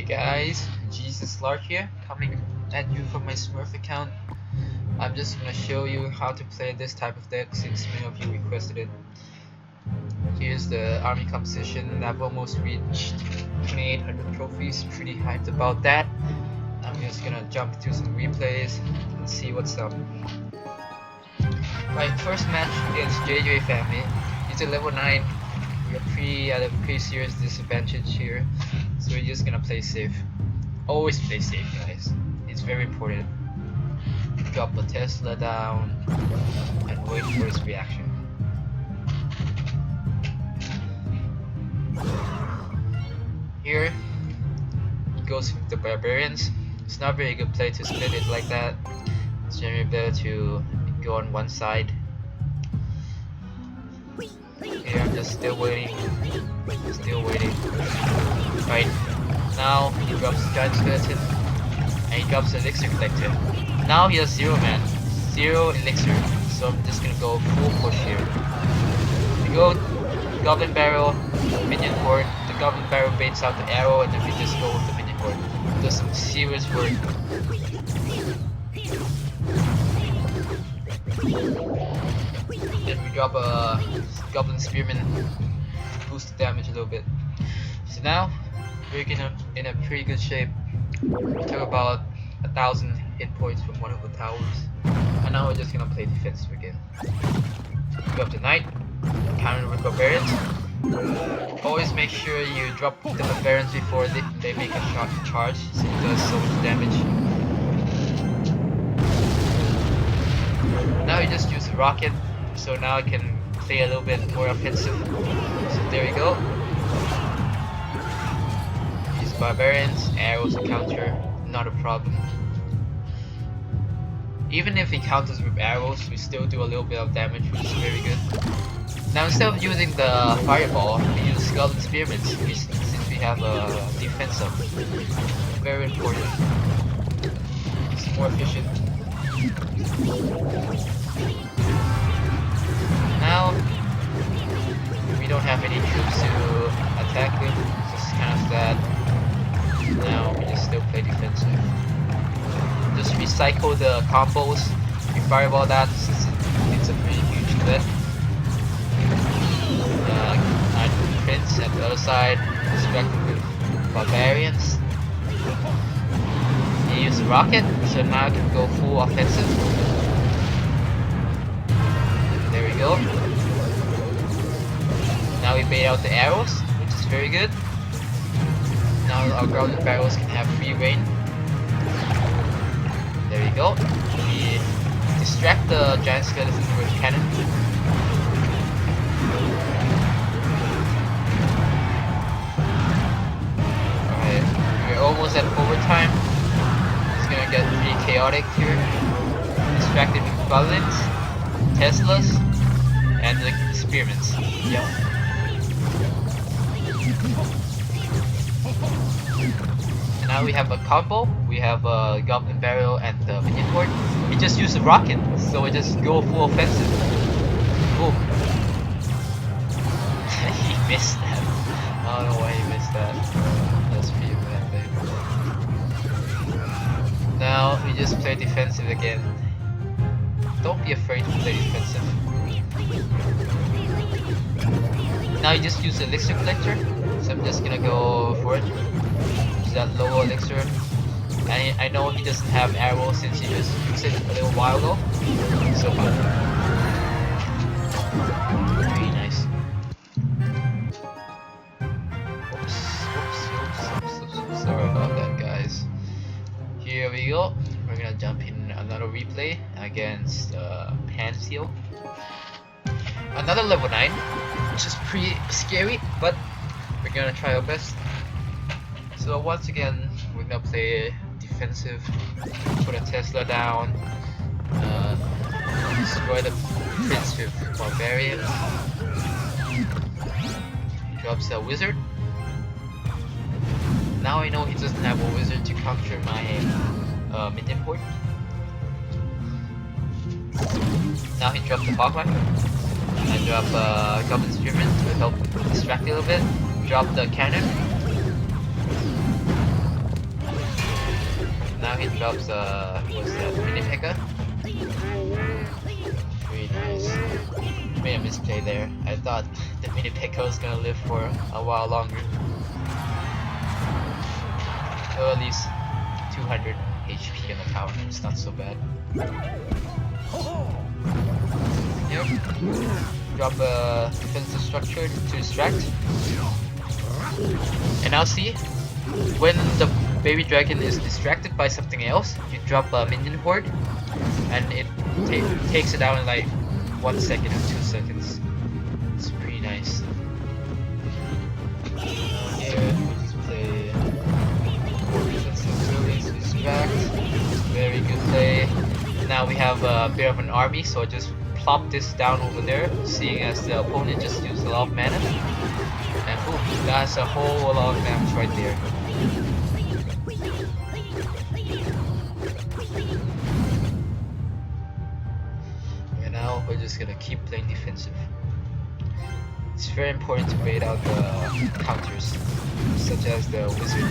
Hey guys, Jesus Lark here, coming at you from my Smurf account. I'm just gonna show you how to play this type of deck since many of you requested it. Here's the army composition. I've almost reached 2800 trophies, pretty hyped about that. I'm just gonna jump into some replays and see what's up. My first match against JJ family. He's a level 9. We're at a pretty serious disadvantage here, so we're just gonna play safe. Always play safe, guys. It's very important. Drop the Tesla down and wait for his reaction. Here goes with the barbarians. It's not a very good play to split it like that. It's generally better to go on one side. Here I'm just still waiting. Right now he drops Giant Skeleton and he drops the Elixir Collector. Now he has 0 man, 0 Elixir, so I'm just gonna go full push here. We go Goblin Barrel, Minion Horde. The Goblin Barrel baits out the arrow and then we just go with the Minion Horde. Does some serious work. Then we drop a Goblin Spearman to boost the damage a little bit. So now we're in a pretty good shape. We took about 1,000 hit points from one of the towers, and now we're just gonna play defensive again. We go up to Knight, counter with Barbarians. Always make sure you drop the Barbarians before they make a shot to charge, so it does so much damage. Now you just use the rocket, so now I can play a little bit more offensive. So there we go. Use barbarians, arrows to counter, not a problem. Even if he counters with arrows, we still do a little bit of damage, which is very good. Now instead of using the fireball, we use Goblin Spearmen since we have a defense up. Very important. It's more efficient. Now we don't have any troops to attack with, just kind of sad. Now we just still play defensive. Just recycle the combos. We fireball that since it's a pretty huge clip. Prince at the other side, distracted with barbarians. He used a rocket, so now I can go full offensive. There we go. Now we bait out the arrows, which is very good. Now our Goblin Barrels can have free reign. There we go. We distract the Giant Skeleton with cannon. Alright, we're almost at overtime. It's gonna get pretty chaotic here. Distracted with Goblins, Teslas, and the Spearmans. Yep. Now we have a combo. We have a Goblin Barrel and the Minion Horde. We just use a rocket, so we just go full offensive. Boom. He missed that. I don't know why he missed that. That's pretty bad, babe. Now we just play defensive again. Don't be afraid to play defensive. Now you just use the Elixir Collector, so I'm just gonna go for it. Use that low Elixir. I know he doesn't have arrows since he just used it a little while ago. So fun. Very nice. Oops. Sorry about that, guys. Here we go. We're gonna jump in another replay against Panseal. Another level 9, which is pretty scary, but we're gonna try our best. So once again, we're gonna play defensive, put a Tesla down, destroy the Prince with barbarians, drops a wizard. Now I know he doesn't have a wizard to counter my Minion Horde. Now he dropped the Hogline. I drop Goblin Spearman to help distract a little bit. Drop the cannon. he drops what's that, mini P.E.K.K.A? Very nice. Made a misplay there. I thought the mini P.E.K.K.A was gonna live for a while longer. So at least 200 HP on the tower. It's not so bad. Yep. Drop a defensive structure to distract. And now see, when the baby dragon is distracted by something else, you drop a minion horde, and it takes it out in like 1 second or 2 seconds. It's pretty nice. Here, we just play defensive early to distract. Very good play. Now we have a bit of an army, so I just plop this down over there, seeing as the opponent just used a lot of mana. And boom, that's a whole lot of damage right there. And now we're just gonna keep playing defensive. It's very important to bait out the counters, such as the wizard,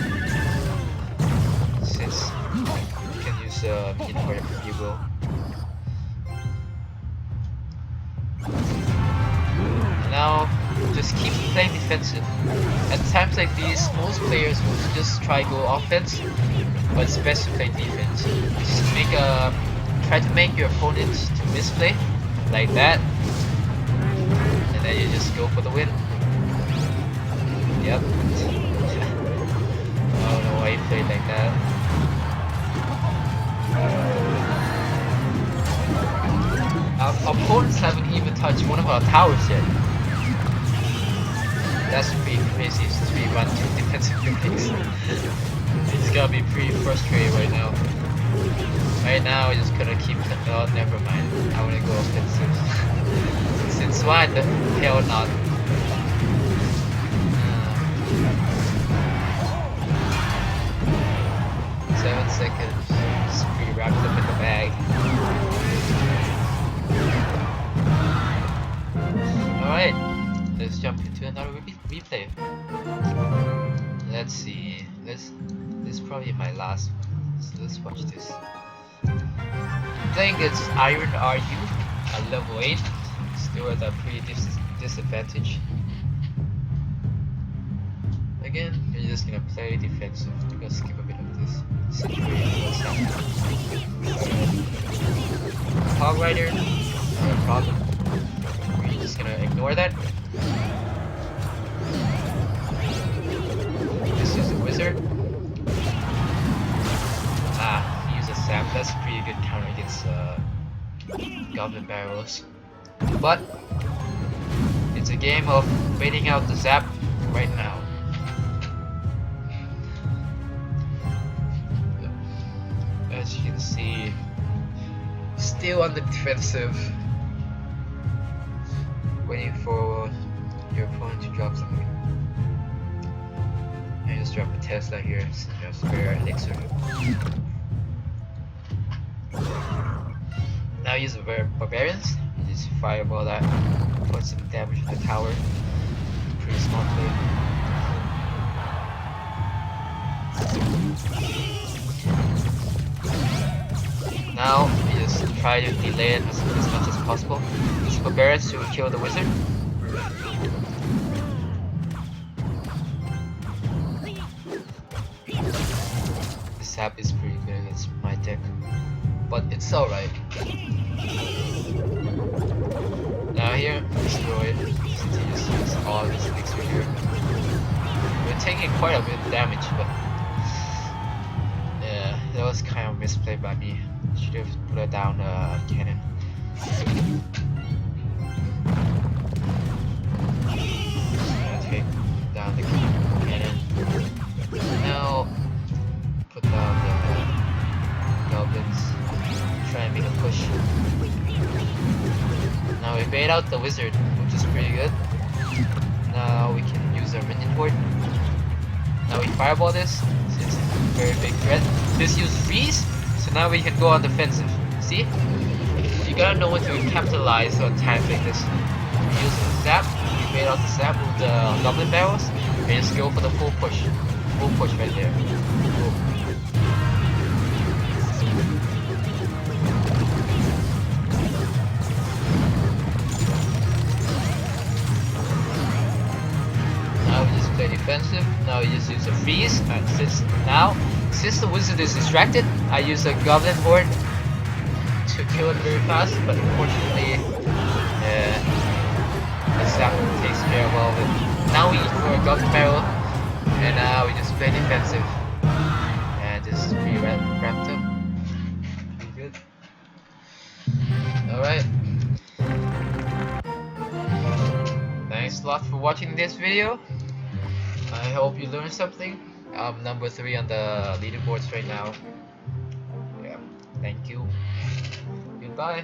since you can use minion horde if you will. Now, just keep playing defensive. At times like these, most players will just try go offense, but it's best to play defense. Just try to make your opponent to misplay, like that, and then you just go for the win. Yep. I don't know why he played like that. Our opponents haven't even touched one of our towers yet. That's pretty crazy since we run 2 defensive buildings. It's gonna be pretty frustrating right now. Right now, I'm just gonna keep. Oh, never mind. I wanna go offensive. Since why the hell not? 7 seconds. Just pretty wrapped up in the bag. Alright, let's jump into another replay. Let's see. This is probably my last one. So let's watch this. Playing against Iron RU at level 8. Still at a pretty disadvantage. Again, you're just gonna play defensive. We're gonna skip a bit of this situation. Hog Rider, no problem. We're just gonna ignore that. Just use a wizard. Ah, he used a sap. That's a pretty good counter against goblin barrels. But it's a game of waiting out the zap right now. As you can see, still on the defensive, waiting for your opponent to drop something. And just drop a Tesla here, so you spare elixir. Now use the barbarians. You just fireball that, put some damage on the tower. Pretty smart play. Now you just try to delay it as much as possible. Use barbarians to kill the wizard. This sap is pretty good against my deck, but it's alright. Now here, destroy it. Since he just used all this elixir here. We're taking quite a bit of damage, but yeah, that was kind of misplayed by me. Should have put down a cannon. Take down the cannon. Now put down the goblins. Try and make a push. Now we bait out the wizard, which is pretty good. Now we can use our minion horde. Now we fireball this, since it's a very big threat. This uses freeze, so now we can go on defensive. See? You gotta know when to capitalize on times like this. You use the zap, you bait out the zap with the goblin barrels, and just go for the full push. Full push right there. Boom. aggressive. No, you just use a freeze. And since the wizard is distracted, I use a goblin horde to kill it very fast. But unfortunately, the sap takes care of all of it. Now we eat for a goblin barrel, and now we just play defensive and just wrapped up. Pretty good. All right. Thanks a lot for watching this video. I hope you learned something. I'm number 3 on the leaderboards right now. Yeah, thank you. Goodbye.